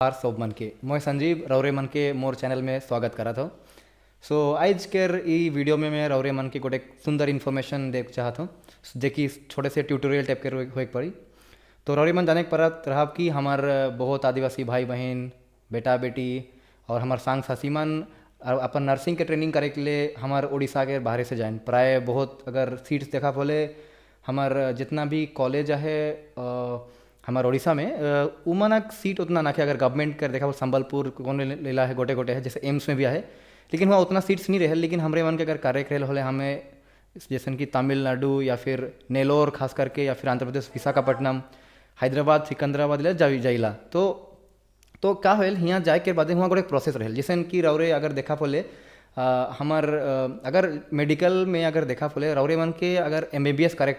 Are सब मन के मैं संजीव रौरे मन के मोर चैनल में स्वागत करा था। सो आज केर ई वीडियो में मैं रौरे मन के गोटे सुंदर इन्फॉर्मेशन देख चाहत हूँ जेकि छोटे से ट्यूटोरियल टाइप के होए पड़ी। तो रौरे मन जाने के परत रहा कि हमार बहुत आदिवासी भाई बहन बेटा बेटी और हमार सांग सासी मन अपन नर्सिंग के ट्रेनिंग करे के लिए हमार उड़ीसा के बाहर से जाए प्राय बहुत अगर सीट्स देखा बोले हमार जितना भी कॉलेज है हमारे उड़ीसा में उमनक सीट उतना ना कि अगर गवर्नमेंट कर देखा संबलपुर कौन लेला है गोटे गोटे है जैसे एम्स में भी है, लेकिन वहाँ उतना सीट्स नहीं रहे। लेकिन हमरे मन के अगर कार्य करे होले हमें जैसे कि तमिलनाडु या फिर नेलोर खास करके या फिर आंध्र प्रदेश विशाखापट्टनम हैदराबाद सिकंदराबाद ले जाइला तो का होल यहाँ जाए के बाद वहाँ गोटे प्रोसेस रहे जैसे कि रौरे अगर देखा बोले हमार अगर मेडिकल में अगर देखा बोले रौरे मन के अगर MBBS करे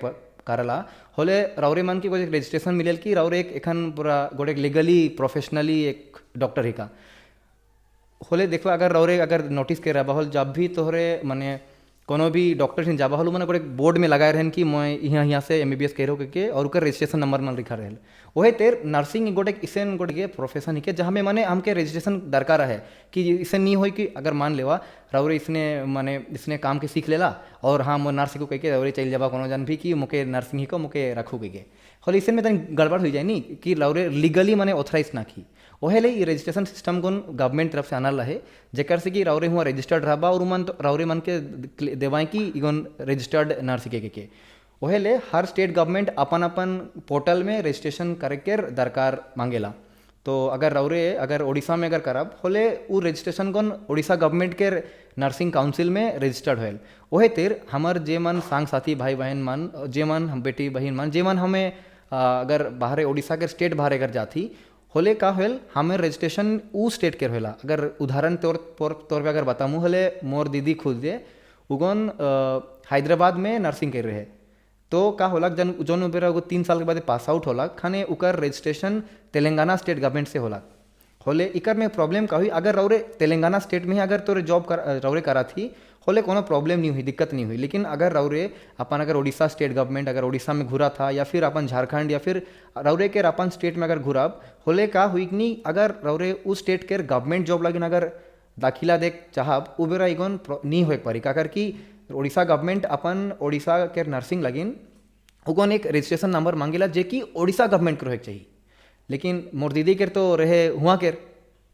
करला होले रौरे मन की कोई रजिस्ट्रेशन मिलेल कि रौरे एक एखन पूरा गोटे लीगली प्रोफेशनली एक डॉक्टर ही का होले देखो अगर रौरे अगर नोटिस के रहा होल जब भी तोहरे माने कोनो भी डॉक्टर से जाबा होलू मैंने गोटे बोर्ड में लगाए रहन कि मैं यहाँ से MBBS कह रहा के और उकर रजिस्ट्रेशन नंबर मन लिखा रहे वही तेर नर्सिंग गोटे इसन गोटे के प्रोफेशन ही के जहाँ में माने हमके रजिस्ट्रेशन दरकार है कि इसे नहीं हो कि अगर मान लेवा रौरे इसने माने इसने काम के सीख लेला और हाँ मैं नर्स को कह के रौरे चल जाबा कोनो जन भी कि मुके नर्सिंग ही को मुके रखू के होले इसे में तन गड़बड़ हो जाए नहीं कि रौरे लीगली माने ऑथराइज ना की वह ले रजिस्ट्रेशन सिस्टम को गवर्नमेंट तरफ से आना रहे जेकर से कि रौरे हुआ रजिस्टर्ड रहा और मन तो रौरे मन के देवाएं कि इगन रजिस्टर्ड नर्स के वह ले हर स्टेट गवर्नमेंट अपन अपन पोर्टल में रजिस्ट्रेशन करे के दरकार मांगेला। तो अगर रौरे अगर उड़ीसा में अगर करब होले वो रजिस्ट्रेशन कौन उड़ीसा गवर्नमेंट के नर्सिंग काउंसिल में रजिस्टर्ड होल वह तेर हमार जे मन सांग साथी भाई बहन मन जे मन हम बेटी बहन मन जे मन हमें अगर बाहर उड़ीसा के स्टेट बाहर अगर जाती होले का होल हमें रजिस्ट्रेशन उ स्टेट के होला। अगर उदाहरण तौर पे अगर बताऊँ होले मोर दीदी खुद दे उगन हैदराबाद में नर्सिंग कर रहे तो का होला जौन बेरा 3 साल के बाद पास आउट होला खाने उकर रजिस्ट्रेशन तेलंगाना स्टेट गवर्नमेंट से होला होले इकर में प्रॉब्लम का हुई अगर रौरे तेलंगाना स्टेट में ही अगर तोरे जॉब रौरे करा थी होले कोनो प्रॉब्लम नहीं हुई दिक्कत नहीं हुई। लेकिन अगर रौरे अपन अगर उड़ीसा स्टेट गवर्नमेंट अगर उड़ीसा में घुरा था या फिर अपन झारखंड या फिर रौरे के अपन स्टेट में अगर घुराब होले का हुई कि नहीं अगर रौरे उस स्टेट के गवर्नमेंट जॉब लगिन अगर दाखिला देख चाहब उ बेरा इगन नहीं हो पारी का कि उड़ीसा गवर्नमेंट अपन उड़ीसा के नर्सिंग लगिन उगन एक रजिस्ट्रेशन नंबर मांगेला जे कि उड़ीसा गवर्नमेंट के रहे चाहिए। लेकिन मोर दीदी के तो रहे हुआ के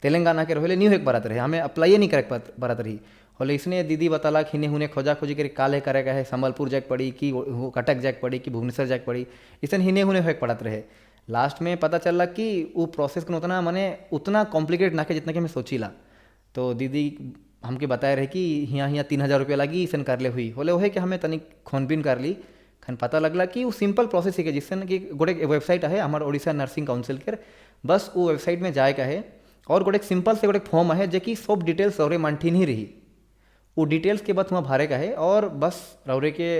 तेलंगाना के रहे नहीं हो पारत रहे हमें अप्लाई नहीं करे पारत रही होले इसने दीदी बताला हिने हुने खोजा खोजी कर काले करे है संबलपुर जाके पड़ी कि कटक जाके पड़ी कि भुवनेश्वर जाके पड़ी इसन हिने हुने हो पड़त रहे। लास्ट में पता चलला कि वो प्रोसेस को उतना माने उतना कॉम्प्लिकेट ना के जितना कि मैं सोचीला। तो दीदी हमके बताए रहे कि यहाँ 3,000 रुपया लगी इसन कर ले हुई होले वही कि हमें तनिक खोनबीन कर ली खन पता लगला कि वो सिंपल प्रोसेस है जिससे कि गोटे वेबसाइट है हमारे उड़ीसा नर्सिंग काउंसिल के बस वो वेबसाइट में जाए का है और गोटे सिंपल से गोटे फॉर्म है जो कि सब डिटेल्स रौरे मंठी नहीं रही वो डिटेल्स के बाद वहाँ भरे का है और बस रौरे के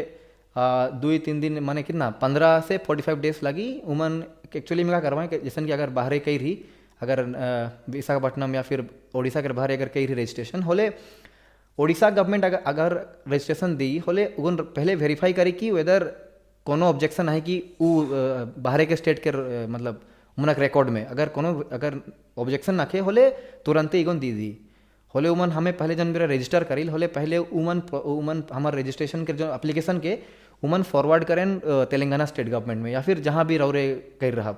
2-3 दिन माने कितना 15 से 45 डेज लगी उमन एक्चुअली में क्या करवाएं जैसे कि अगर बाहर कही रही अगर विशाखापट्टनम या फिर उड़ीसा के बाहर अगर कही रही रजिस्ट्रेशन होले उड़ीसा गवर्नमेंट अगर रजिस्ट्रेशन दी होले उन पहले वेरीफाई करे कि वेदर कोनो ऑब्जेक्शन है कि वो बाहर के स्टेट के मतलब उनक रिकॉर्ड में अगर कोनो अगर ऑब्जेक्शन नाखे होले तुरंत ही इगन दी होले उमन हमें पहले जन मेरा रजिस्टर करिल होले पहले उमन हमारे रजिस्ट्रेशन के जो एप्लीकेशन के उमन फॉरवर्ड करें तेलंगाना स्टेट गवर्नमेंट में या फिर जहाँ भी रौरे कर रहा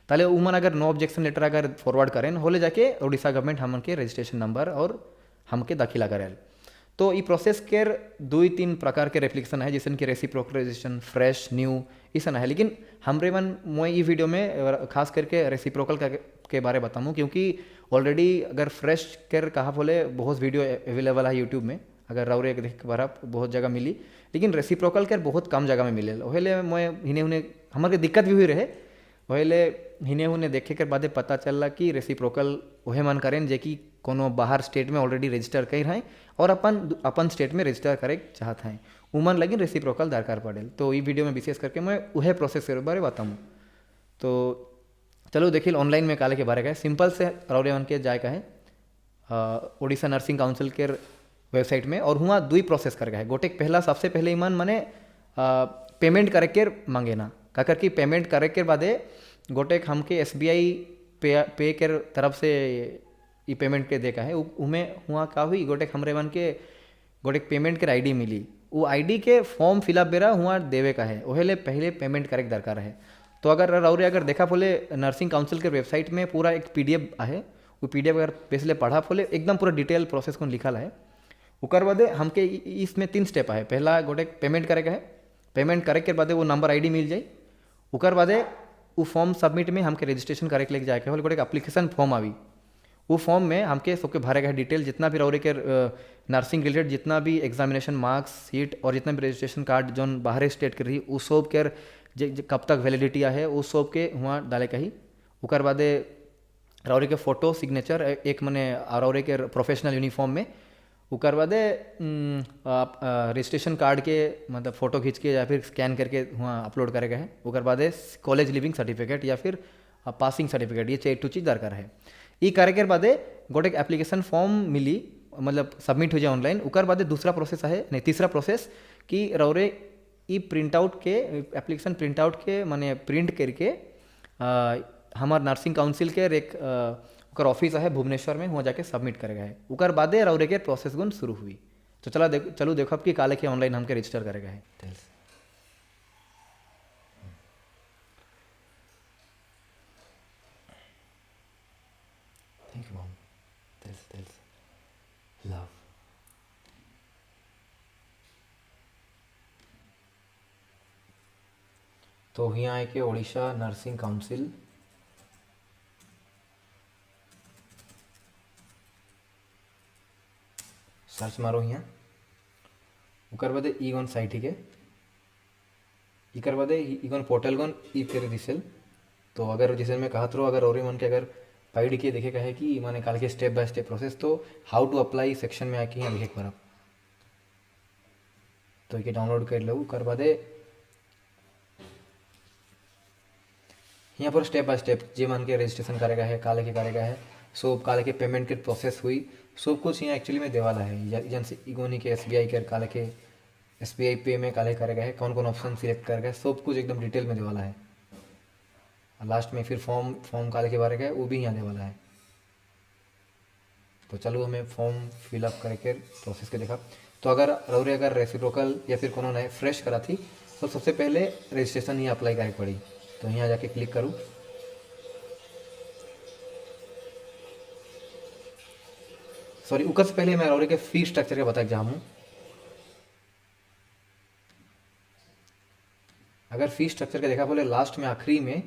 ताले उमन अगर नो ऑब्जेक्शन लेटर अगर फॉरवर्ड करें होले जाके उड़ीसा गवर्नमेंट हमन के रजिस्ट्रेशन नंबर और हमके दाखिला करेल। तो ये प्रोसेस के 2-3 प्रकार के रेफ्लिक्शन है जैसे कि रेसिप्रोकल रजिस्ट्रेशन फ्रेश न्यू ऐसा है। लेकिन हमरे मन मैं ये वीडियो में खास करके रेसिप्रोकल के बारे बताऊँ क्योंकि ऑलरेडी अगर फ्रेश कर कहा बोले बहुत वीडियो अवेलेबल है यूट्यूब में अगर रौरे देख बार बहुत जगह मिली लेकिन रेसिप्रोकल के बहुत कम जगह में मिले वही मैं हिने हुने हमारे दिक्कत भी हुई रहे वही हिने हुने देखे के बाद पता चलला कि रेसिप्रोकल वह मन करें जे कि कोनो बाहर स्टेट में ऑलरेडी रजिस्टर कर रहे और अपन स्टेट में रजिस्टर करे चाहते हैं उमन लगिन रेसिप्रोकल दरकार पड़े। तो ये वीडियो में विशेष करके मैं वह प्रोसेस के बारे बताऊँ। तो चलो देखिए ऑनलाइन में काले के बारे का है सिंपल से रौरे मन के जाए का है उड़ीसा नर्सिंग काउंसिल के वेबसाइट में और हुआ 2 प्रोसेस करके है गोटे पहला सबसे पहले ईमान मने पेमेंट करे के मांगे ना का करके पेमेंट करे के बादे गोटे हमके SBI पे के तरफ से ई पेमेंट के देखा है उमें हुआ का हुई गोटेक हमरे मन के गोटेक पेमेंट के आईडी मिली वो आईडी के फॉर्म फिलअप बेरा हुआ देवे का है ओहेले पहले पेमेंट करे दरकार है। तो अगर रौरे अगर देखा बोले नर्सिंग काउंसिल के वेबसाइट में पूरा एक पीडीएफ है वो पीडीएफ अगर पेसले पढ़ा बोले एकदम पूरा डिटेल प्रोसेस को लिखा है। उकर बादे हमके इसमें 3 स्टेप है। पहला गोटेक पेमेंट करे का है, पेमेंट करे के बाद वो नंबर आईडी मिल जाए। उकर बादे वो फॉर्म सबमिट में हमके रजिस्ट्रेशन करे के लेके जाए के बोले गोटेक एप्लीकेशन फॉर्म आवी वो फॉर्म में हमके सबके भरे गए डिटेल जितना भी रौरे के नर्सिंग रिलेटेड जितना भी एग्जामिनेशन मार्क्स सीट और जितना भी रजिस्ट्रेशन कार्ड जो बाहर स्टेट के रही उस सब के कब तक वैलिडिटी है उस सब के हुआ डाले का ही। उकर बादे रौरे के फोटो सिग्नेचर एक मने रौरे के प्रोफेशनल यूनिफॉर्म में। उकर बादे रजिस्ट्रेशन कार्ड के मतलब फ़ोटो खींच के या फिर स्कैन करके वहाँ अपलोड करेगा है। उकर बादे कॉलेज लिविंग सर्टिफिकेट या फिर पासिंग सर्टिफिकेट ये 2 चीज़ दरकार है। ई करे के बादे गोटेक एप्लीकेशन फॉर्म मिली मतलब सबमिट हो जाए ऑनलाइन। उकर बादे दूसरा प्रोसेस है नहीं तीसरा प्रोसेस कि रौरे ई प्रिंट आउट के एप्लीकेशन प्रिंट आउट के माने प्रिंट करके हमार नर्सिंग काउंसिल के एक उकर ऑफिस है भुवनेश्वर में वहाँ जाके सबमिट करेगा है। उकर बादे रौरे के प्रोसेस गुन शुरू हुई। तो चलो देखो अब कि काले के ऑनलाइन हमके रजिस्टर करेगा है। Thank you, Mom. That's love. तो यहाँ है कि ओडिशा नर्सिंग काउंसिल सर्च मारो यहाँ उकर बादे ईगोन साइट ही के इकर बादे ईगोन पोर्टल गोन ई तेरे दिसेल। तो अगर जैसे मैं कहा तो अगर और मन के अगर पाइड के देखे का है कि मैंने काल के स्टेप बाय स्टेप प्रोसेस तो हाउ टू अप्लाई सेक्शन में आके यहाँ देखे पर तो ये डाउनलोड कर लो कर बादे यहाँ पर स्टेप बाय स्टेप जे मन के रजिस्ट्रेशन करेगा है काले के करेगा है सब काले के पेमेंट के प्रोसेस हुई सब कुछ यहाँ एक्चुअली में देवाला है जैसे इगोनी के एसबीआई कर काले के एसबीआई पे में काले करेगा है कौन कौन ऑप्शन सिलेक्ट करेगा है सब कुछ एकदम डिटेल में देवाला है। लास्ट में फिर फॉर्म काले के बारे का वो भी यहाँ देवाला है। तो चलो हमें फॉर्म फिलअप करके प्रोसेस के देखा। तो अगर रौरे अगर रेसिप्रोकल या फिर कोनो नए फ्रेश करा थी तो सबसे पहले रजिस्ट्रेशन ही अप्लाई करे पड़ी। तो यहाँ जाके क्लिक करूँ सॉरी उकर से पहले मैं रौरे के फी स्ट्रक्चर का बता जाऊँ। अगर फी स्ट्रक्चर का देखा बोले लास्ट में आखिरी में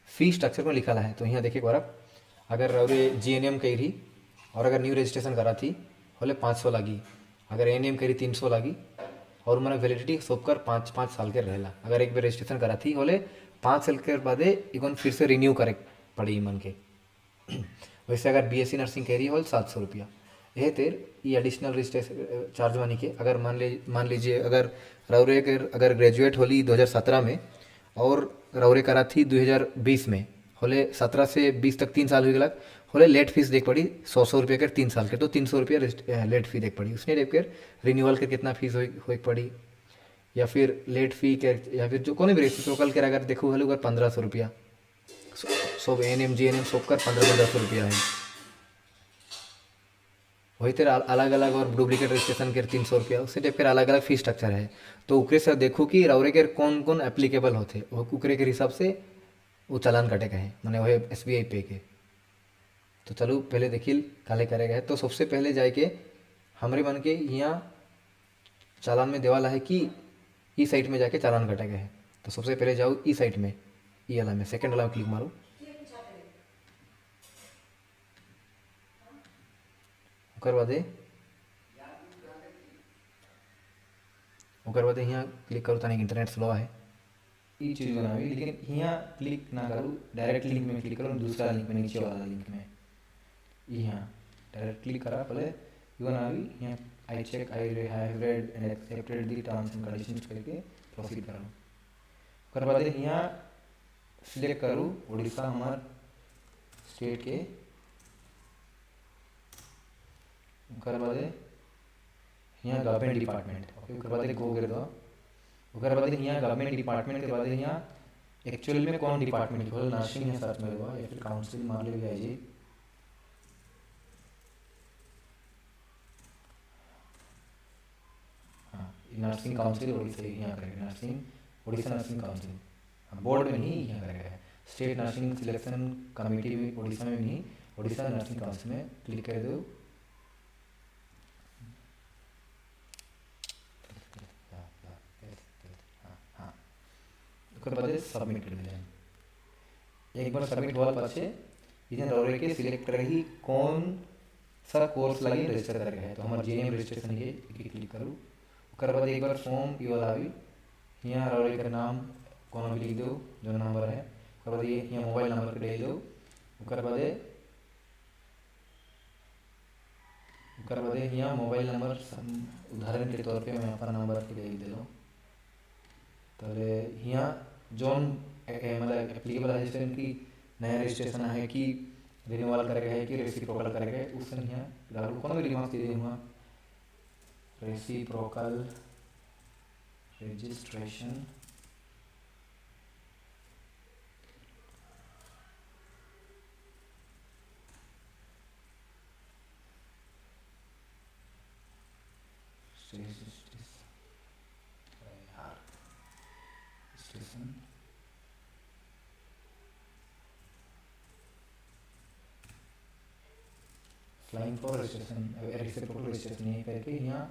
फी स्ट्रक्चर में लिखा है। तो यहाँ देखिए बार अगर रौरे जीएनएम कही रही और अगर न्यू रजिस्ट्रेशन करा थी बोले 500 लगी, अगर एएनएम करी 300 लगी और मैंने वैलिडिटी सबकर 5 साल के रहेला। अगर एक बार रजिस्ट्रेशन करा थी बोले 5 साल के बाद इवन फिर से रिन्यू करे पड़ी मन के। वैसे अगर बीएससी नर्सिंग कह रही हो 700 रुपया यह तेर ये एडिशनल रजिस्ट्रेशन चार्ज मानी के। अगर मान लीजिए अगर रौरे अगर ग्रेजुएट होली 2017 में और रौरे करा थी 2020 में होले 17 से 20 तक 3 साल हो गया होले लेट फीस देख पड़ी 100 रुपये के 3 साल के। तो 300 रुपया लेट फी देख पड़ी उसने देख कर रिन्यूअल के कितना फीस हो पड़ी या फिर लेट फी के या फिर जो कोई भी रेसिप्रोकल के अगर देखो हलो अगर 1500 रुपया सब एएनएम जीएनएम सब कर 1500 रुपया है। वही तेरा अलग अलग और डुप्लीकेट रजिस्ट्रेशन के 300 रुपया उससे फिर अलग अलग फी स्ट्रक्चर है। तो उकरे से देखो कि रौरे के कौन कौन एप्लीकेबल होते वो उकरे के हिसाब से वो चालान कटेगा है मैंने वही एसबीआई पे के। तो चलो पहले देखिए काले करेगा है। तो सबसे पहले जाके हमारे मन के यहाँ चालान में देवाला है कि ई साइट में जाके चालान कटेगा है। तो सबसे पहले जाओ ई साइट में ई वाला में सेकेंड वाला में क्लिक मारो। ओकर बाद यहाँ क्लिक करो तनिक इंटरनेट स्लो है ये चीज़ बनावी लेकिन यहाँ क्लिक ना करूँ डायरेक्ट लिंक में क्लिक करूँ दूसरा लिंक में नीचे वाला लिंक में यहाँ डायरेक्ट क्लिक करा पहले यू बनावी यहाँ I check I have read and accepted the terms and conditions करके प्रोसीड करूँ। ओकर बाद यहाँ सिलेक्ट करूँ उड़ीसा हमार स्टेट के। ओकर बाद यहाँ गवर्नमेंट डिपार्टमेंट ओके ओकर बाद गो कर दो। ओकर बाद यहाँ गवर्नमेंट डिपार्टमेंट के बाद यहाँ एक्चुअल में कौन डिपार्टमेंट की नर्सिंग है सर्च में हुआ या फिर काउंसिल मान लीजिए जी। हाँ, नर्सिंग काउंसिल उड़ीसा यहाँ करेगा, नर्सिंग उड़ीसा नर्सिंग काउंसिल। हाँ, बोर्ड में नहीं यहाँ करेगा है, स्टेट नर्सिंग सिलेक्शन कमेटी में उड़ीसा में नहीं, उड़ीसा नर्सिंग काउंसिल में क्लिक कर दो। हाँ, उसके बाद सबमिट कर दें। एक बार सबमिट हुआ पाछे इधर रौरे के सिलेक्ट रही कौन सा कोर्स लगी रजिस्टर करके है, तो हमारे जीएनएम रजिस्ट्रेशन के क्लिक करूँ। उसके बाद एक बार फॉर्म ये वाला भी यहाँ रौरे का नाम कौन भी लिख दो जो नंबर है, उसके बाद ये यहाँ मोबाइल नंबर दे दो। उसके बाद यहाँ मोबाइल नंबर उदाहरण के तौर पे मैं अपना नंबर दे दो। तो यहाँ जोन मतलब एप्लीकेबल रजिस्ट्रेशन की नया रजिस्ट्रेशन है कि रिन्यूअल करेगा है कि रेसिप्रोकल करेगा है, उस यहाँ डालू कौन भी रिमार्क्स दे दूँगा। Reciprocal registration station flying for registration reciprocal registration नहीं करके यहाँ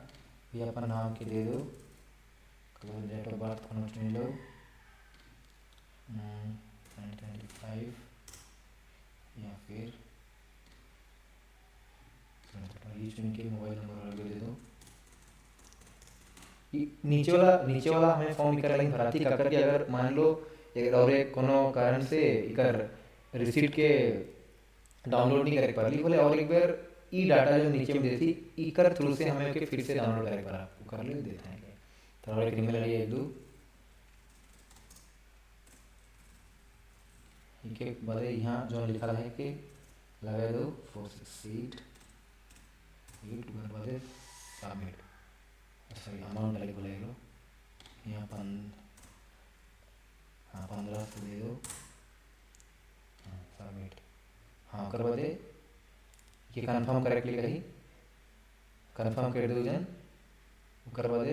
ये अपना नाम के दे दो, डेट ऑफ बर्थ को चुन लो 1995 या फिर चुन के मोबाइल नंबर दे दो। नीचे वाला हमें फॉर्म इकर लाइन भराती का करके अगर मान लो एक और एक कोनो कारण से इकर रिसीट के डाउनलोड नहीं करे पारली बोले और एक बार ई डाटा जो नीचे में देती इकर थ्रू से हमें के फिर से डाउनलोड करे पर आपको कर ले देते हैं। तो और एक ईमेल आईडी एक दो इनके बाद यहाँ जो लिखा है कि लगा दो 468 बाद सबमिट सॉरी अमाउंट डाले बोलेगा यहाँ 15 से दे दो। हाँ सबमिट। हाँ कर बाद ये कन्फर्म करेक्टली कही कन्फर्म कर दो जन। कर बाद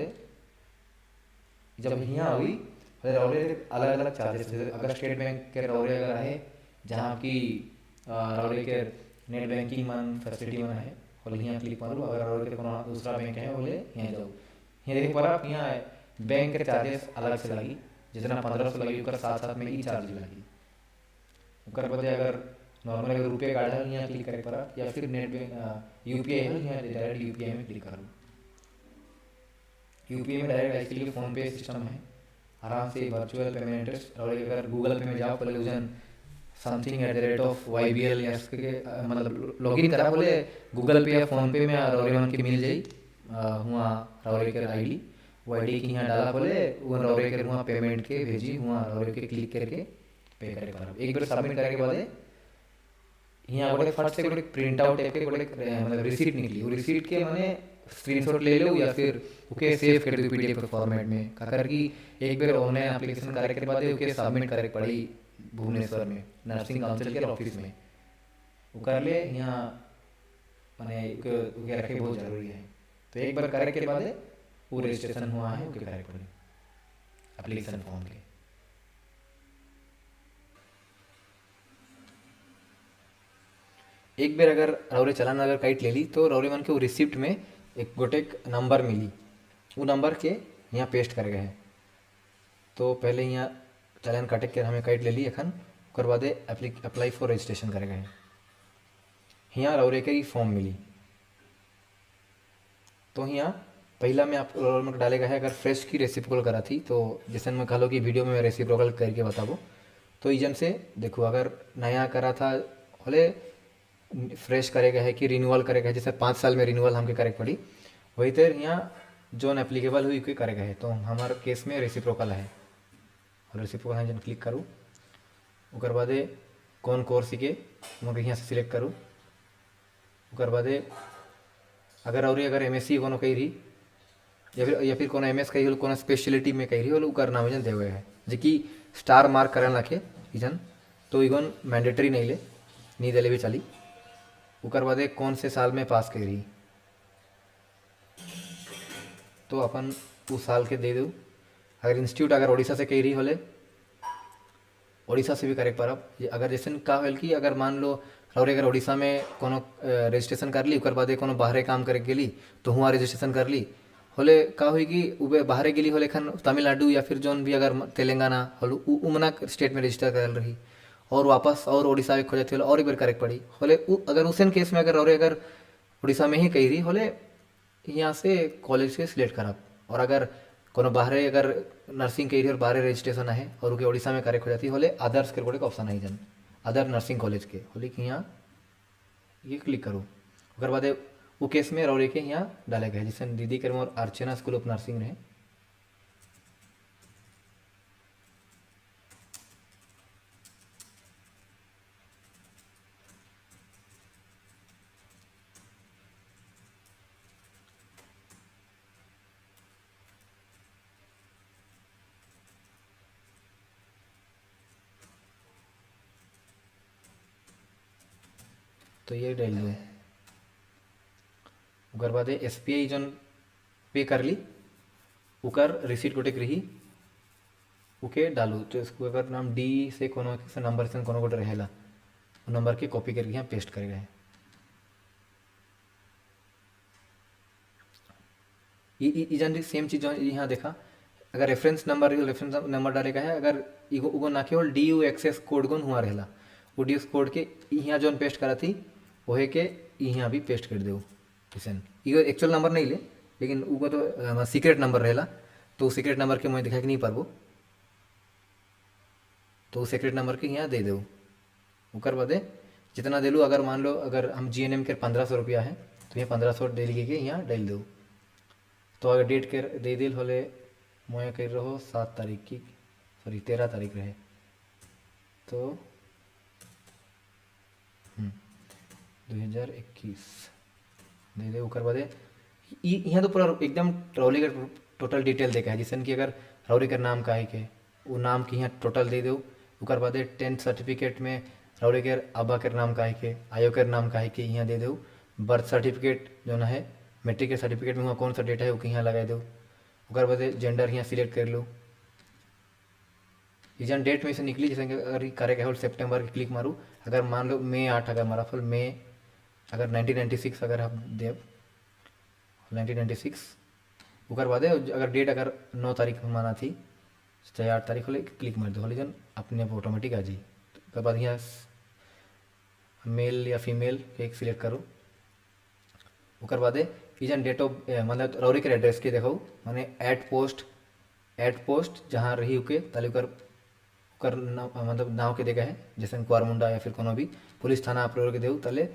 जब यहाँ हुई रौरे अलग अलग चार्जेस अगर स्टेट बैंक के रौरे अगर है जहाँ की रौरे के नेट बैंकिंग मन फैसिलिटी मन है बोले यहाँ क्लिक मारो। अगर रौरे के कोनो दूसरा बैंक है बोले यहाँ जाओ। यहाँ देख पर आप यहाँ बैंक के चार्जेस अलग से लगी जितना 1500 लगी उसका साथ साथ में ई चार्ज लगी। उसके बाद अगर नॉर्मल अगर रुपये कार्ड है यहाँ क्लिक करे पर या फिर नेट बैंक यूपीआई है यहाँ डायरेक्ट यूपीआई में क्लिक करो। यूपीआई में डायरेक्ट एक्चुअली फ़ोन पे सिस्टम है आराम से वर्चुअल पेमेंट इंटरेस्ट। और अगर गूगल पे में जाओ पहले उजन समथिंग @YBL या मतलब लॉगिन करा बोले गूगल पे या फ़ोन पे में रौरे मन के मिल जाई हुआ रौरे के आईडी वो आईडी की यहाँ डाला बोले वो रौरे के हुआ पेमेंट के भेजी हुआ रौरे के क्लिक करके पे करे पर एक बार सबमिट करने के बाद यहाँ गोटे फट से गोटे प्रिंट आउट टाइप के गोटे मतलब रिसीट निकली वो रिसीट के माने स्क्रीनशॉट ले लो या फिर ओके सेव कर दो पीडीएफ फॉर्मेट में कर कि एक बार ऑनलाइन एप्लीकेशन करे के बाद ओके सबमिट करे पड़ी भुवनेश्वर में नर्सिंग काउंसिल के ऑफिस में वो कर ले यहाँ माने ओके रखे बहुत जरूरी है। तो एक बार करे के बाद वो रजिस्ट्रेशन हुआ है ओके करे पड़ी एप्लीकेशन फॉर्म के। एक बार अगर रौरे चलान अगर काइट ले ली तो रौरे मन के वो रिसिप्ट में एक गोटेक नंबर मिली वो नंबर के यहाँ पेस्ट कर गए हैं। तो पहले यहाँ चलान काटे के हमें काइट ले ली अखन ओकर बाद अप्लाई फॉर रजिस्ट्रेशन करे गए यहाँ रौरे के फॉर्म मिली। तो यहाँ पहला में आप रौरे मन डालेगा है अगर फ्रेश की रेसिप्रोकल करा थी तो जैसे मैं कहा कि वीडियो में मैं रेसिप्रोकल करके बताबो तो इजन से देखो अगर नया करा था बोले फ्रेश करेगा है कि रिन्यूअल करेगा है जैसे 5 साल में रिन्यूअल हमके करे पड़ी वही तो यहाँ जोन एप्लीकेबल हुई कोई करेगा है। तो हमारे केस में रेसिप्रोकल है और रेसिप्रोकल है जन क्लिक करूँ उसके बाद कौन कोर्स के मुझे यहाँ से सिलेक्ट करूँ। उसके बाद अगर और अगर MSc कोनो कही रही या फिर कोनो एमएस कही होल कोनो स्पेशलिटी में कही होल उकर नाम जन देवे है जे कि स्टार मार्क करन लाके इजन तो इगन मैंडेटरी नहीं ले नहीं देले भी चली। उकर बादे कौन से साल में पास करी तो अपन उस साल के दे दो। अगर इंस्टीट्यूट अगर उड़ीसा से कही रही होले उड़ीसा से भी करेक्ट परब। अगर जैसे का होल कि अगर मान लो और अगर उड़ीसा में कोनो रजिस्ट्रेशन कर ली उकर बादे कोनो बाहरे काम करे गेली तो हुआ रजिस्ट्रेशन कर ली होले का हुई कि उबे बाहरे गेली होले खन तमिलनाडु या फिर जोन भी अगर तेलंगाना होल उमना स्टेट में रजिस्टर करल रही और वापस और उड़ीसा में खोजती होले और एक बार करेक्ट पड़ी होले अगर उसन केस में अगर उड़ीसा में ही कही रही होले यहाँ से कॉलेज से सिलेक्ट करब। और अगर कोनो बाहरे अगर नर्सिंग कही रही और बाहरे रजिस्ट्रेशन है और उनके उड़ीसा में करेक्ट हो जाती होले अदर्स के कोई ऑप्शन है जन अदर नर्सिंग कॉलेज के होली कि यहाँ ये क्लिक करो। उसके बाद वो केस में रौरे के यहाँ डाले गए जैसे दीदी के मोर अर्चना स्कूल ऑफ नर्सिंग रहे तो ये डाल दो। उकर बाद SBI जन पे कर ली उकर रिसीट गोटेक रही उके डालू तो इसको अगर नाम डी से कोनो से नंबर से कोनो गोटे रहेला वो नंबर के कॉपी करके यहाँ पेस्ट करे गए। जन सेम चीज़ यहाँ देखा अगर रेफरेंस नंबर डालेगा है अगर इगो उगो ना केवल DU कोड गुन हुआ रहेला वो DU कोड के यहाँ जो पेस्ट करा थी वहे के यहाँ भी पेस्ट कर दो। किसन इगो एक्चुअल नंबर नहीं ले लेकिन उगो तो सीक्रेट नंबर रहेला तो सीक्रेट नंबर के मैं दिखा के नहीं पारबो तो सीक्रेट नंबर के यहाँ दे दो। उकर बादे जितना दे लूँ अगर मान लो अगर हम GNM के 1500 रुपया है तो ये 1500 दे लिखे के यहाँ डाल दो। तो अगर डेट के दे दिल होले मैं कर रहो 7 तारीख की सॉरी 13 तारीख रहे तो 2021 दे दे। उकर बादे यहाँ तो पूरा एकदम रौली का टोटल डिटेल देखा है जैसे कि अगर रौली का नाम का है के वो नाम की यहाँ टोटल दे दो। उकर बादे 10th सर्टिफिकेट में रौली के अब्बा के नाम का है के आयो के नाम का है के यहाँ दे दो। बर्थ सर्टिफिकेट जो ना है मैट्रिक के सर्टिफिकेट में हुआ कौन सा डेट है वो यहाँ लगा दो। उकर बादे जेंडर यहाँ सिलेक्ट कर लो। जन डेट में से निकली जैसे अगर करेगा हो सितंबर के क्लिक मारूँ अगर मान लो मई 8 अगर मारा फल मई अगर 1996 अगर हम देव 1996 उकर बाद अगर डेट अगर 9 तारीख में माना थी चाहे 8 तारीख होले क्लिक मार दो होली जन अपने आप ऑटोमेटिक आ जाए। उसके बाद यहाँ मेल या फीमेल एक सिलेक्ट करो। उकर बाद जन डेट ऑफ मतलब रौरी के एड्रेस के देखो मैंने एट पोस्ट जहाँ रही उके ताले उकर मतलब नाव के देखा है जैसे कुआरमुंडा या फिर कोनो भी पुलिस थाना आप के दे ताले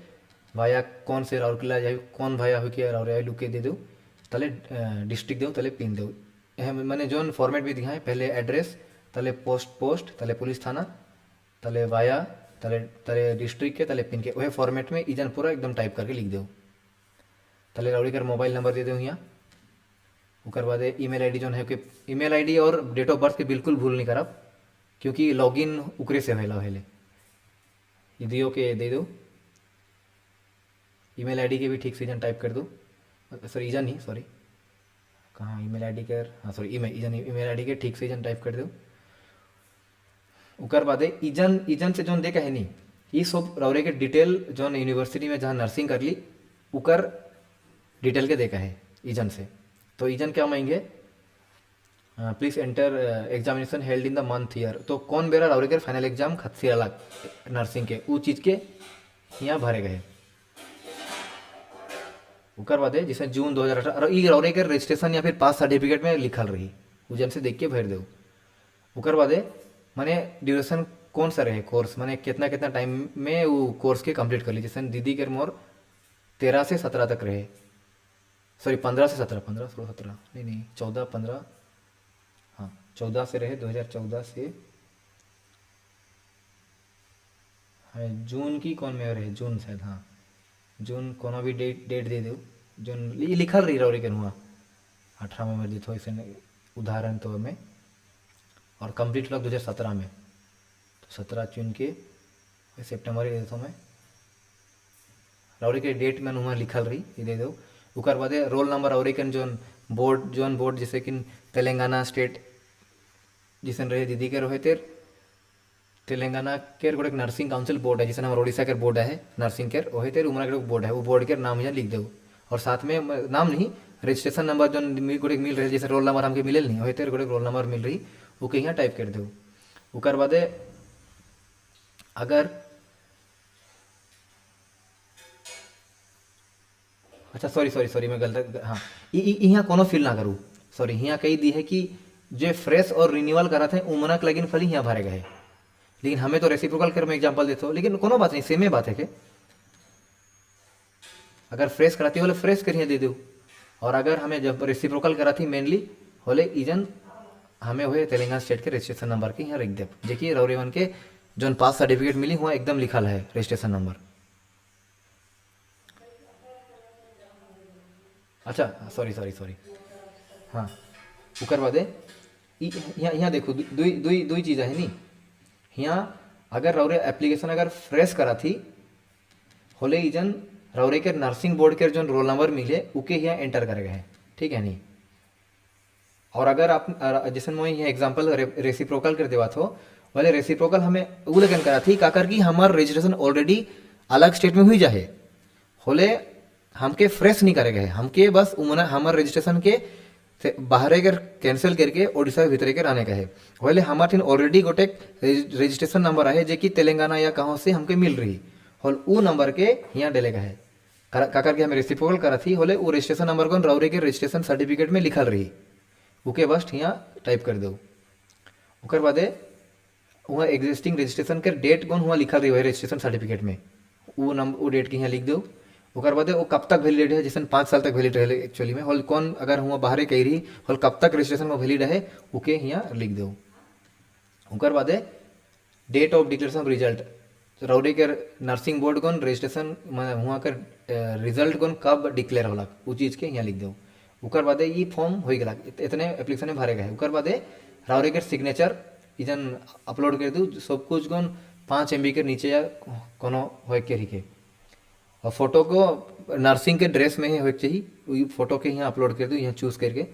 भाया कौन से राउरकेला या कौन भाया हो के और लुके दे दो ताले डिस्ट्रिक्ट दो ताले पिन दो। मैंने जोन फॉर्मेट भी दिखाए पहले एड्रेस ताले पोस्ट ताले पुलिस थाना ताले वाया ताले डिस्ट्रिक्ट के ताले पिन के वह फॉर्मेट में इजन पूरा एकदम टाइप करके लिख दो। ताले राउरी कर मोबाइल नंबर दे दो यहाँ। उकर बाद ईमेल आईडी जो है कि ईमेल आईडी और डेट ऑफ बर्थ के बिल्कुल भूल नहीं करब क्योंकि लॉगिन उकरे से होला पहले दियो के दे दो। ईमेल आईडी के भी ठीक से इजन टाइप कर दो सॉरी इजन ही सॉरी कहाँ ईमेल आईडी कर हाँ सॉरी ईमेल आईडी के ठीक से इजन टाइप कर दो। उकर बाद इजन से जोन देखा है नहीं ये सब रौरे के डिटेल जोन यूनिवर्सिटी में जहाँ नर्सिंग कर ली उकर डिटेल के देखा है इजन से। तो इजन क्या मांगेंगे please enter examination held in the month year तो कौन बेरा रौरे के फाइनल एग्जाम खत्सी अलग नर्सिंग के वो चीज़ के यहाँ भरे गए। उकर बाद जैसे जून 2018 और ई रौरे के रजिस्ट्रेशन या फिर पास सर्टिफिकेट में लिखल रही उजन से देख के भर दो। उकर बाद माने ड्यूरेशन कौन सा रहे कोर्स माने कितना कितना टाइम में वो कोर्स के कंप्लीट कर ली जैसे दीदी के मोर 13 से 17 तक रहे सॉरी 15 से 17 15 16 17 नहीं 14 15 हाँ 14 से रहे 2014 से हाँ जून की कौन में रहे जून शायद हाँ जून कोनो भी डेट दे दो जून ये लिखल रही रौरी के हुआ 18 में दी थो इसे उदाहरण तो में, और कंप्लीट लॉग 2017 में, तो 17 चुन के सितंबर दे दो मैं और के डेट में वहाँ लिखल रही ये दे दो। उकर बाद रोल नंबर और जोन बोर्ड जैसे कि तेलंगाना स्टेट जिसन रहे दीदी के रहे तेर तेलंगाना के गोटे नर्सिंग काउंसिल बोर्ड है, जैसे हमारे ओडिशा के बोर्ड है नर्सिंग केयर वही तेर उमरा के बोर्ड है, वो बोर्ड के नाम यहाँ लिख दो। और साथ में नाम नहीं, रजिस्ट्रेशन नंबर जो गोटे मिल रही जैसे रोल नंबर हमके मिले नहीं वही तेर गोटे रोल नंबर मिल रही वो के यहाँ टाइप कर दो। उकर बाद अगर अच्छा सॉरी मैं गलत, हाँ यहाँ कोनो फिल ना करूँ, सॉरी यहाँ कही दी है कि जो फ्रेश और रिन्यूअल करा थे उमना के लगिन खाली यहाँ भरे गए, लेकिन हमें तो रेसिप्रोकल कर में एग्जांपल देते हो, लेकिन कोनो बात नहीं, सेम ही बात है के अगर फ्रेश कराती होले फ्रेश कर यहाँ दे दो, और अगर हमें जब रेसिप्रोकल कराती मेनली होले इजन हमें हुए तेलंगाना स्टेट के रजिस्ट्रेशन नंबर के यहाँ लिख दे, देखिए रौरेवन के जो पास सर्टिफिकेट मिली हुआ एकदम लिखल है रजिस्ट्रेशन नंबर। अच्छा सॉरी हाँ उकर बाद यहाँ देखो दुई चीज़ है नी, यहाँ अगर रौरे एप्लीकेशन अगर फ्रेश करा थी होले इजन रौरे के नर्सिंग बोर्ड के जो रोल नंबर मिले उके यहाँ एंटर करेगा है, ठीक है नी। और अगर आप जैसे मैं यहाँ एग्जांपल रेसिप्रोकल कर देवा थो वाले रेसिप्रोकल हमें वो लगन करा थी का कर की हमार रजिस्ट्रेशन ऑलरेडी अलग स्टेट में हुई जाए होले हमके फ्रेश नहीं करेगा है, हमके बस उमना हमार रजिस्ट्रेशन के बाहर के कैंसिल करके ओडिशा के भीतर के रहने का है, वही हमारे ऑलरेडी गोटे रजिस्ट्रेशन नंबर है जो कि तेलंगाना या कहाँ से हमके मिल रही होल वो नंबर के यहाँ डलेगा है का करके हमें रेसिप्रोकल करा थी होले वो रजिस्ट्रेशन नंबर को रौरे के रजिस्ट्रेशन सर्टिफिकेट में लिखल रही ओके बस यहाँ टाइप कर दो। उकर बाद वहाँ एग्जिस्टिंग रजिस्ट्रेशन के डेट कौन हुआ लिखल रही है रजिस्ट्रेशन सर्टिफिकेट में वो नंबर वो डेट के यहाँ लिख दो। उकर बाद वो कब तक वैलिड है, जैसे 5 साल तक वैलिड रहे एक्चुअली में होल कौन अगर हुआ बाहर कही रही होल कब तक रजिस्ट्रेशन में वैलिड है ओके यहाँ लिख दो। उकर बाद date of declaration of result रौरे के नर्सिंग बोर्ड कौन रजिस्ट्रेशन वहाँ का रिजल्ट कौन कब डिक्लेयर होला वो चीज़ के यहाँ लिख दो। उकर बाद ये फॉर्म हो गया इतने एप्लीकेशन में भरे गए। उकर बाद रौरे के सिग्नेचर इजन अपलोड कर दूँ सब कुछ कौन 5 MB के नीचे या कोनो हो के रही के, और फोटो को नर्सिंग के ड्रेस में ही हो चाहिए वही फोटो के यहाँ अपलोड कर दूँ यहाँ चूज़ करके,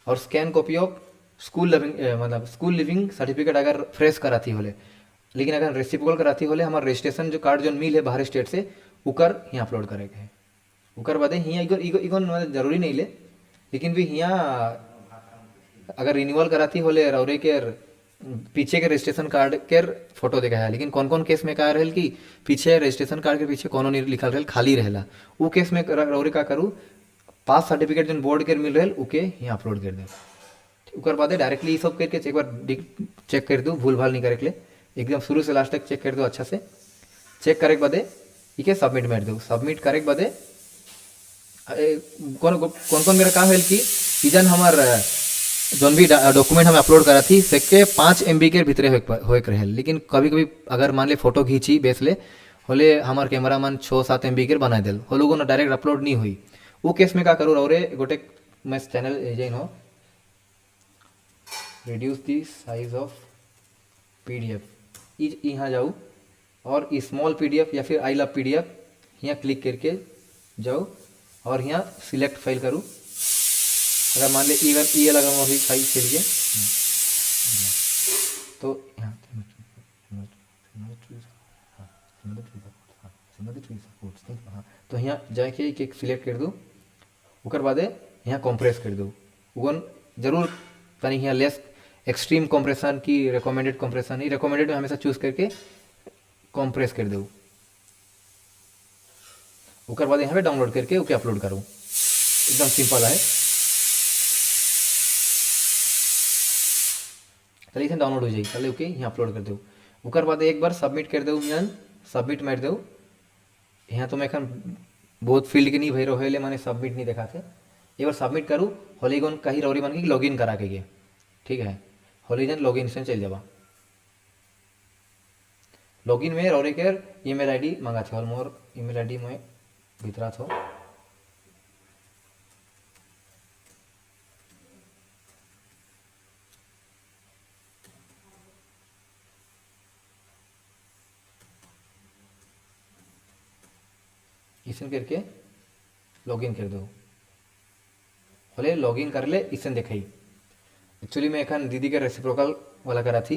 और scan copy of school living मतलब स्कूल लिविंग सर्टिफिकेट अगर फ्रेश कराती होले, लेकिन अगर रेसिप्रोकल कराती होले हमारा रजिस्ट्रेशन जो कार्ड जो मिल है बाहर स्टेट से उकर यहाँ अपलोड करेगा है। उकर बाद यहाँ इगो जरूरी नहीं ले, लेकिन भी यहाँ अगर रिन्यूअल कराती होले रौरे के पीछे के रजिस्ट्रेशन कार्ड के फोटो देखा है, लेकिन कौन कौन केस में का रहल कि पीछे रजिस्ट्रेशन कार्ड के पीछे कोनो नहीं लिखल रहल खाली रहेला वो केस में रौरे का करूँ पास सर्टिफिकेट जो बोर्ड के मिल रहल उके यहाँ अपलोड कर दे। उकर बाद डायरेक्टली ये सब करके एक बार चेक कर दूँ भूल भाल नहीं करे के लिए एकदम शुरू से लास्ट तक चेक कर दो अच्छा से। चेक करे के बाद ये सबमिट मार दो। सबमिट करे के बाद कौन मेरा काम है कि इजन हमार जोन भी डॉक्यूमेंट हमें अपलोड करा थी सेके 5 MB के भीतरे हो रहे, लेकिन कभी कभी अगर मान ले फोटो खींची बेस ले होले हमार कैमरा मैन 6-7 MB के बना दिल हो लोगों ने डायरेक्ट अपलोड नहीं हुई वो केस में क्या करूँ और गोटे मैं चैनल जैन हो reduce the size of PDF यहाँ जाऊँ और स्मॉल PDF या फिर आई लव PDF यहाँ क्लिक करके जाओ और यहाँ सिलेक्ट फाइल करूँ। अगर मान ले ये लगा वही फाइल चलिए तो यहाँ तो यहाँ जाके एक सिलेक्ट कर दूँ उकर बाद यहाँ कंप्रेस कर दूँ उगन जरूर तनी यहाँ लेस एक्सट्रीम कंप्रेशन की रिकमेंडेड कंप्रेशन ही रिकमेंडेड में हमेशा चूज करके कंप्रेस कर दूँ। उकर बाद यहाँ पे डाउनलोड करके ओके अपलोड करूँ एकदम सिंपल है। चलिए इसे डाउनलोड हो जाए चलिए ओके यहाँ अपलोड कर दो। उकर बाद एक बार सबमिट कर दो यहाँ सबमिट मार दो। यहाँ तो मैं एखन बहुत फील्ड के नहीं भर रहे मैंने सबमिट नहीं देखा थे एक बार सबमिट करूँ होलीगन कहीं रौरी बन के लॉगिन करा के गए ठीक है होलीजन लॉगिन से चल जावा। लॉगिन में रौरे केर ईमेल आईडी मांगा थे और मोर ईमेल आईडी में भीतरा थो इसन करके लॉगिन कर दो बोले लॉगिन कर ले इसन दिखाई एक्चुअली मैं एखन दीदी के रेसिप्रोकल वाला करा थी